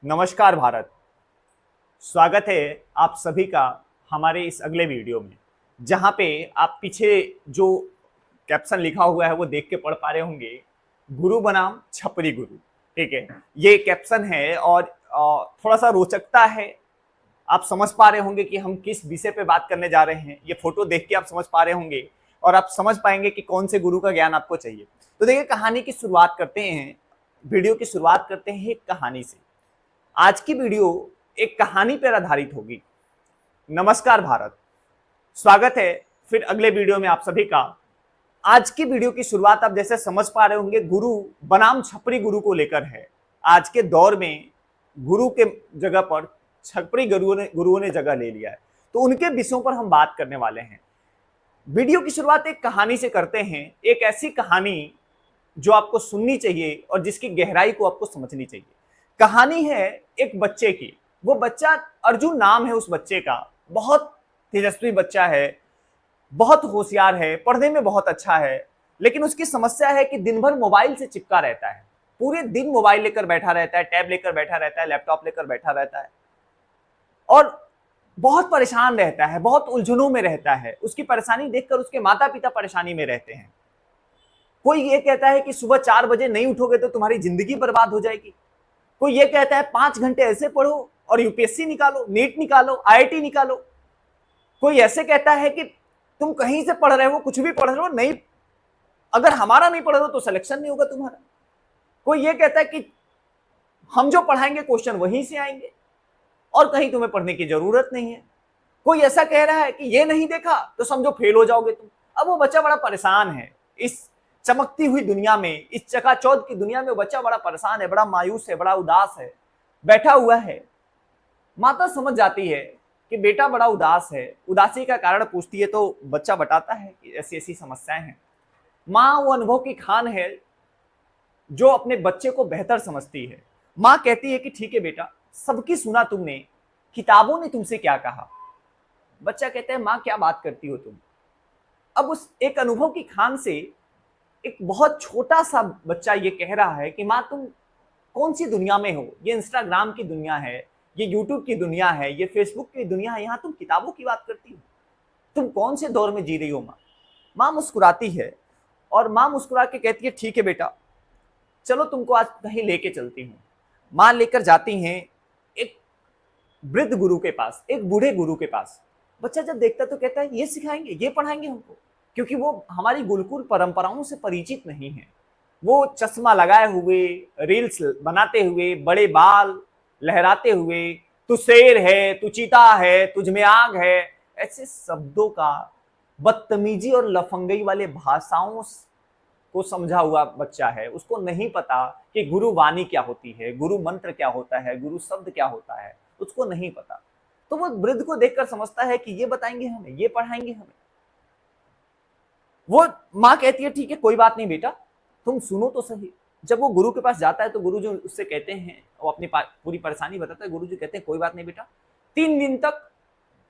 नमस्कार भारत। स्वागत है आप सभी का हमारे इस अगले वीडियो में, जहां पे आप पीछे जो कैप्शन लिखा हुआ है वो देख के पढ़ पा रहे होंगे, गुरु बनाम छपरी गुरु। ठीक है, ये कैप्शन है और थोड़ा सा रोचकता है। आप समझ पा रहे होंगे कि हम किस विषय पे बात करने जा रहे हैं। ये फोटो देख के आप समझ पा रहे होंगे और आप समझ पाएंगे कि कौन से गुरु का ज्ञान आपको चाहिए। तो देखिए, कहानी की शुरुआत करते हैं, वीडियो की शुरुआत करते हैं एक कहानी से। आज की वीडियो एक कहानी पर आधारित होगी। नमस्कार भारत, स्वागत है फिर अगले वीडियो में आप सभी का। आज की वीडियो की शुरुआत आप जैसे समझ पा रहे होंगे, गुरु बनाम छपरी गुरु को लेकर है। आज के दौर में गुरु के जगह पर छपरी गुरुओं ने जगह ले लिया है, तो उनके विषयों पर हम बात करने वाले हैं। वीडियो की शुरुआत एक कहानी से करते हैं, एक ऐसी कहानी जो आपको सुननी चाहिए और जिसकी गहराई को आपको समझनी चाहिए। कहानी है एक बच्चे की। वो बच्चा अर्जुन नाम है उस बच्चे का। बहुत तेजस्वी बच्चा है, बहुत होशियार है, पढ़ने में बहुत अच्छा है, लेकिन उसकी समस्या है कि दिन भर मोबाइल से चिपका रहता है। पूरे दिन मोबाइल लेकर बैठा रहता है, टैब लेकर बैठा रहता है, लैपटॉप लेकर बैठा रहता है और बहुत परेशान रहता है, बहुत उलझनों में रहता है। उसकी परेशानी देखकर उसके माता पिता परेशानी में रहते हैं। कोई ये कहता है कि सुबह 4 बजे नहीं उठोगे तो तुम्हारी जिंदगी बर्बाद हो जाएगी। कोई ये कहता है 5 घंटे ऐसे पढ़ो और यूपीएससी निकालो, नीट निकालो, आईआईटी निकालो। कोई ऐसे कहता है कि तुम कहीं से पढ़ रहे हो, कुछ भी पढ़ रहे हो, नहीं, अगर हमारा नहीं पढ़ रहे हो तो सिलेक्शन नहीं होगा तुम्हारा। कोई ये कहता है कि हम जो पढ़ाएंगे क्वेश्चन वहीं से आएंगे और कहीं तुम्हें पढ़ने की जरूरत नहीं है। कोई ऐसा कह रहा है कि ये नहीं देखा तो समझो फेल हो जाओगे तुम। अब वो बच्चा बड़ा परेशान है। इस चमकती हुई दुनिया में, इस चकाचौंध की दुनिया में वो बच्चा बड़ा परेशान है, बड़ा मायूस है, बड़ा उदास है, बैठा हुआ है। माता समझ जाती है कि बेटा बड़ा उदास है। उदासी का कारण पूछती है तो बच्चा बताता है कि ऐसी ऐसी समस्याएं हैं। माँ वो अनुभव की खान है जो अपने बच्चे को बेहतर समझती है। माँ कहती है कि ठीक है बेटा, सबकी सुना तुमने, किताबों ने तुमसे क्या कहा। बच्चा कहता है माँ क्या बात करती हो तुम। अब उस एक अनुभव की खान से एक बहुत छोटा सा बच्चा ये कह रहा है कि माँ तुम कौन सी दुनिया में हो। ये इंस्टाग्राम की दुनिया है, ये यूट्यूब की दुनिया है, ये फेसबुक की दुनिया है, यहाँ तुम किताबों की बात करती हो। तुम कौन से दौर में जी रही हो माँ। माँ मुस्कुराती है और माँ मुस्कुरा के कहती है ठीक है बेटा, चलो तुमको आज कहीं लेके चलती हूँ। माँ लेकर जाती हैं एक वृद्ध गुरु के पास, एक बूढ़े गुरु के पास। बच्चा जब देखता तो कहता है ये सिखाएंगे, ये पढ़ाएंगे हमको, क्योंकि वो हमारी गुरुकुल परंपराओं से परिचित नहीं है। वो चश्मा लगाए हुए, रील्स बनाते हुए, बड़े बाल लहराते हुए, तू शेर है, तू चीता है, तुझ में आग है, ऐसे शब्दों का, बदतमीजी और लफंगई वाले भाषाओं को समझा हुआ बच्चा है। उसको नहीं पता कि गुरु वाणी क्या होती है, गुरु मंत्र क्या होता है, गुरु शब्द क्या होता है, उसको नहीं पता। तो वो वृद्ध को देखकर समझता है कि ये बताएंगे हमें, ये पढ़ाएंगे हमें। वो माँ कहती है ठीक है कोई बात नहीं बेटा, तुम सुनो तो सही। जब वो गुरु के पास जाता है तो गुरु जी उससे कहते हैं, वो अपनी पूरी परेशानी बताता है। गुरु जी कहते हैं कोई बात नहीं बेटा, 3 दिन तक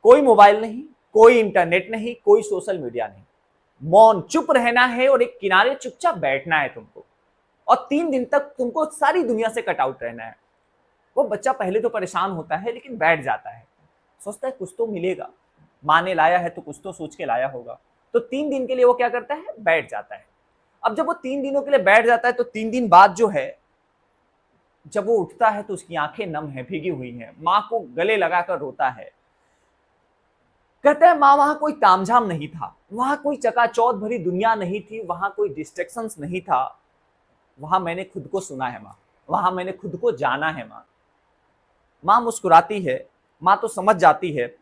कोई मोबाइल नहीं, कोई इंटरनेट नहीं, कोई सोशल मीडिया नहीं, मौन चुप रहना है और एक किनारे चुपचाप बैठना है तुमको, और 3 दिन तक तुमको सारी दुनिया से कट आउट रहना है। वो बच्चा पहले तो परेशान होता है, लेकिन बैठ जाता है, सोचता है कुछ तो मिलेगा, माँ ने लाया है तो कुछ तो सोच के लाया होगा। तो 3 दिन के लिए वो क्या करता है, बैठ जाता है। अब जब वो 3 दिनों के लिए बैठ जाता है तो 3 दिन बाद जो है, जब वो उठता है तो उसकी आंखें नम है, भीगी हुई हैं। माँ को गले लगाकर रोता है, कहता है माँ वहां कोई तामझाम नहीं था, वहां कोई चकाचौंध भरी दुनिया नहीं थी, वहां कोई डिस्ट्रैक्शंस नहीं था, वहां मैंने खुद को सुना है माँ, वहां मैंने खुद को जाना है माँ। माँ मुस्कुराती है, माँ तो समझ जाती है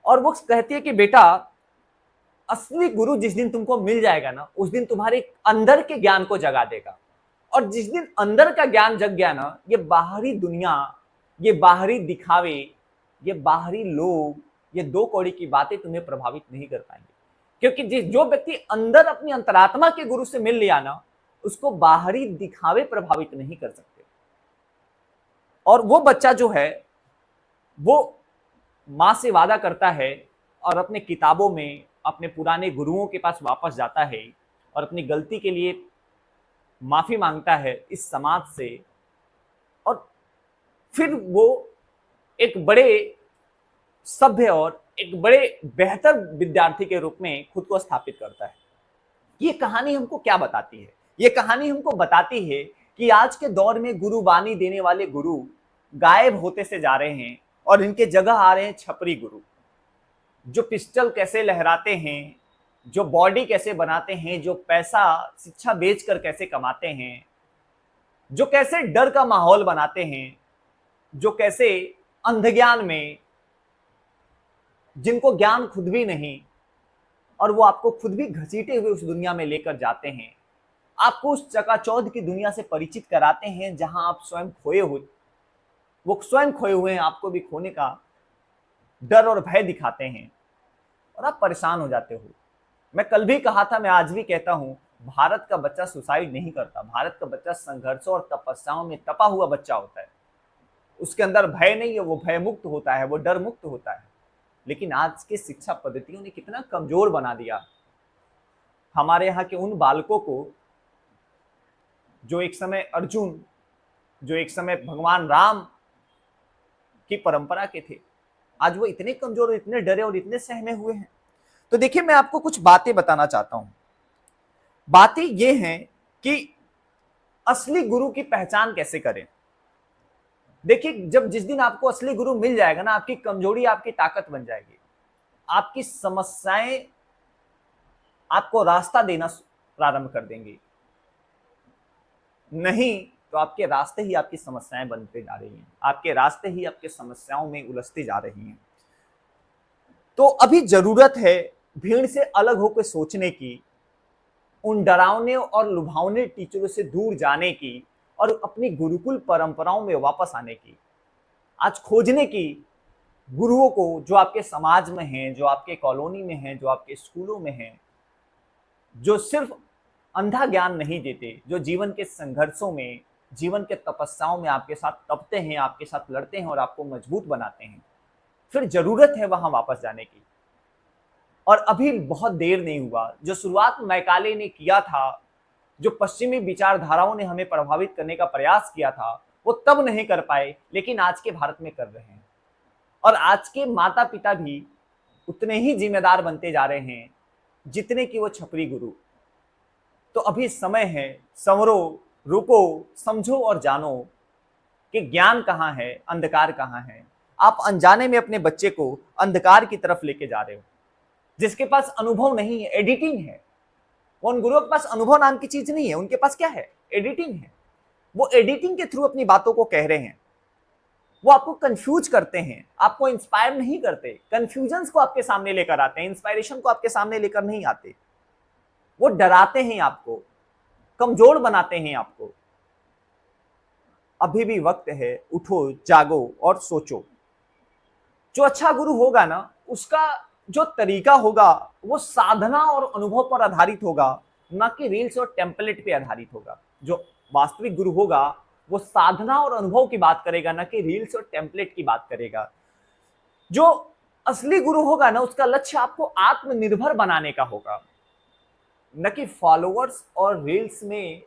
और वो कहती है कि बेटा, असली गुरु जिस दिन तुमको मिल जाएगा ना, उस दिन तुम्हारे अंदर के ज्ञान को जगा देगा। और जिस दिन अंदर का ज्ञान जग गया ना, ये बाहरी दुनिया, ये बाहरी दिखावे, ये बाहरी लोग, ये 2 कौड़ी की बातें तुम्हें प्रभावित नहीं कर पाएंगे। क्योंकि जो व्यक्ति अंदर अपनी अंतरात्मा के गुरु से मिल लिया ना, उसको बाहरी दिखावे प्रभावित नहीं कर सकते। और वो बच्चा जो है, वो माँ से वादा करता है और अपने किताबों में अपने पुराने गुरुओं के पास वापस जाता है और अपनी गलती के लिए माफी मांगता है इस समाज से, और फिर वो एक बड़े सभ्य और एक बड़े बेहतर विद्यार्थी के रूप में खुद को स्थापित करता है। ये कहानी हमको क्या बताती है? ये कहानी हमको बताती है कि आज के दौर में गुरु बानी देने वाले गुरु गायब होते से जा रहे हैं और इनके जगह आ रहे हैं छपरी गुरु, जो पिस्टल कैसे लहराते हैं, जो बॉडी कैसे बनाते हैं, जो पैसा शिक्षा बेचकर कैसे कमाते हैं, जो कैसे डर का माहौल बनाते हैं, जो कैसे अंधज्ञान में, जिनको ज्ञान खुद भी नहीं और वो आपको खुद भी घसीटे हुए उस दुनिया में लेकर जाते हैं, आपको उस चकाचौंध की दुनिया से परिचित कराते हैं जहां आप स्वयं खोए हुए, वो स्वयं खोए हुए हैं, आपको भी खोने का डर और भय दिखाते हैं और आप परेशान हो जाते हो। मैं कल भी कहा था, मैं आज भी कहता हूं, भारत का बच्चा सुसाइड नहीं करता। भारत का बच्चा संघर्षों और तपस्याओं में तपा हुआ बच्चा होता है। उसके अंदर भय नहीं है, वो भय मुक्त होता है, वो डर मुक्त होता है। लेकिन आज की शिक्षा पद्धतियों ने कितना कमजोर बना दिया हमारे यहाँ के उन बालकों को, जो एक समय अर्जुन, जो एक समय भगवान राम की परंपरा के थे। आज वो इतने कमजोर और इतने डरे और इतने सहमे हुए हैं। तो देखिए, मैं आपको कुछ बातें बताना चाहता हूं। बातें ये हैं कि असली गुरु की पहचान कैसे करें। देखिए, जब जिस दिन आपको असली गुरु मिल जाएगा ना, आपकी कमजोरी आपकी ताकत बन जाएगी। आपकी समस्याएं आपको रास्ता देना प्रारंभ कर देंगी। नहीं तो आपके रास्ते ही आपकी समस्याएं बनते जा रही हैं, आपके रास्ते ही आपके समस्याओं में उलझती जा रही हैं। तो अभी जरूरत है भीड़ से अलग होकर सोचने की, उन डरावने और लुभावने टीचरों से दूर जाने की और अपनी गुरुकुल परंपराओं में वापस आने की। आज खोजने की गुरुओं को, जो आपके समाज में हैं, जो आपके कॉलोनी में हैं, जो आपके स्कूलों में हैं, जो सिर्फ अंधा ज्ञान नहीं देते, जो जीवन के संघर्षों में, जीवन के तपस्याओं में आपके साथ तपते हैं, आपके साथ लड़ते हैं और आपको मजबूत बनाते हैं। फिर जरूरत है वहां वापस जाने की। और अभी बहुत देर नहीं हुआ। जो शुरुआत मैकाले ने किया था, जो पश्चिमी विचारधाराओं ने हमें प्रभावित करने का प्रयास किया था, वो तब नहीं कर पाए, लेकिन आज के भारत में कर रहे हैं। और आज के माता पिता भी उतने ही जिम्मेदार बनते जा रहे हैं जितने कि वो छपरी गुरु। तो अभी समय है, संवरो, रुको, समझो और जानो कि ज्ञान कहाँ है, अंधकार कहाँ है। आप अनजाने में अपने बच्चे को अंधकार की तरफ लेके जा रहे हो। जिसके पास अनुभव नहीं है, एडिटिंग है। वो उन गुरुओं के पास अनुभव नाम की चीज नहीं है, उनके पास क्या है? एडिटिंग है। वो एडिटिंग के थ्रू अपनी बातों को कह रहे हैं। वो आपको कंफ्यूज करते हैं, आपको इंस्पायर नहीं करते। कंफ्यूजन्स को आपके सामने लेकर आते हैं, इंस्पायरेशन को आपके सामने लेकर नहीं आते। वो डराते हैं आपको, कमजोर बनाते हैं आपको। अभी भी वक्त है, उठो, जागो और सोचो। जो अच्छा गुरु होगा ना, उसका जो तरीका होगा वो साधना और अनुभव पर आधारित होगा, ना कि रील्स और टेम्पलेट पे आधारित होगा। जो वास्तविक गुरु होगा वो साधना और अनुभव की बात करेगा, ना कि रील्स और टेम्पलेट की बात करेगा। जो असली गुरु होगा ना, उसका लक्ष्य आपको आत्मनिर्भर बनाने का होगा, न कि फॉलोअर्स और रील्स में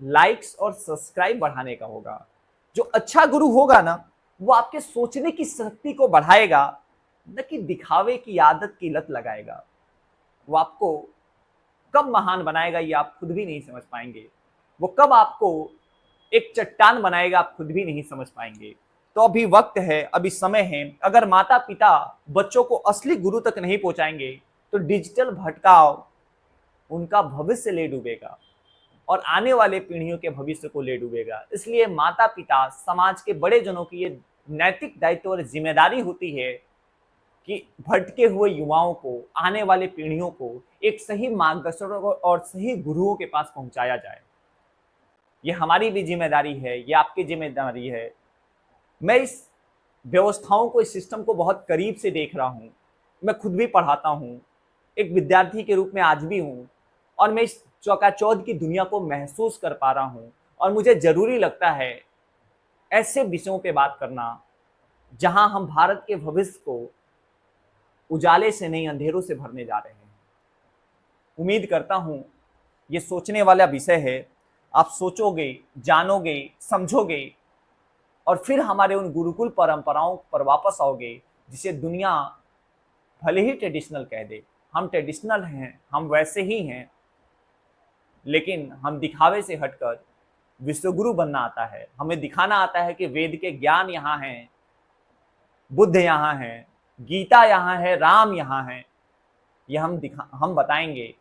लाइक्स और सब्सक्राइब बढ़ाने का होगा। जो अच्छा गुरु होगा ना, वो आपके सोचने की शक्ति को बढ़ाएगा, न कि दिखावे की आदत की लत लगाएगा। वो आपको कब महान बनाएगा ये आप खुद भी नहीं समझ पाएंगे। वो कब आपको एक चट्टान बनाएगा आप खुद भी नहीं समझ पाएंगे। तो अभी वक्त है, अभी समय है। अगर माता पिता बच्चों को असली गुरु तक नहीं पहुंचाएंगे तो डिजिटल भटकाव उनका भविष्य ले डूबेगा और आने वाले पीढ़ियों के भविष्य को ले डूबेगा। इसलिए माता पिता, समाज के बड़े जनों की ये नैतिक दायित्व और जिम्मेदारी होती है कि भटके हुए युवाओं को, आने वाले पीढ़ियों को एक सही मार्गदर्शन और सही गुरुओं के पास पहुंचाया जाए। ये हमारी भी जिम्मेदारी है, ये आपकी जिम्मेदारी है। मैं इस व्यवस्थाओं को, इस सिस्टम को बहुत करीब से देख रहा हूँ। मैं खुद भी पढ़ाता हूँ, एक विद्यार्थी के रूप में आज भी हूँ, और मैं इस चौकाचौंध की दुनिया को महसूस कर पा रहा हूँ। और मुझे जरूरी लगता है ऐसे विषयों पे बात करना जहां हम भारत के भविष्य को उजाले से नहीं, अंधेरों से भरने जा रहे हैं। उम्मीद करता हूं ये सोचने वाला विषय है। आप सोचोगे, जानोगे, समझोगे और फिर हमारे उन गुरुकुल परंपराओं पर वापस आओगे, जिसे दुनिया भले ही ट्रेडिशनल कह दे, हम ट्रेडिशनल हैं, हम वैसे ही हैं, लेकिन हम दिखावे से हटकर विश्वगुरु बनना आता है। हमें दिखाना आता है कि वेद के ज्ञान यहाँ हैं, बुद्ध यहाँ हैं, गीता यहाँ है, राम यहाँ है। यह हम बताएंगे।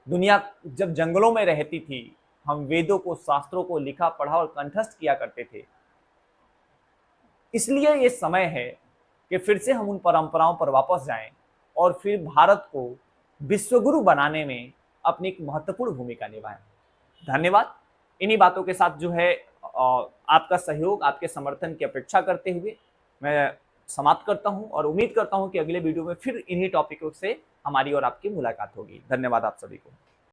दुनिया जब जंगलों में रहती थी, हम वेदों को, शास्त्रों को लिखा पढ़ा और कंठस्थ किया करते थे। इसलिए ये समय है कि फिर से हम उन परंपराओं पर वापस जाएं और फिर भारत को विश्वगुरु बनाने में अपनी एक महत्वपूर्ण भूमिका निभाएं। धन्यवाद। इन्हीं बातों के साथ जो है आपका सहयोग, आपके समर्थन की अपेक्षा करते हुए मैं समाप्त करता हूं और उम्मीद करता हूं कि अगले वीडियो में फिर इन्हीं टॉपिकों से हमारी और आपकी मुलाकात होगी। धन्यवाद आप सभी को।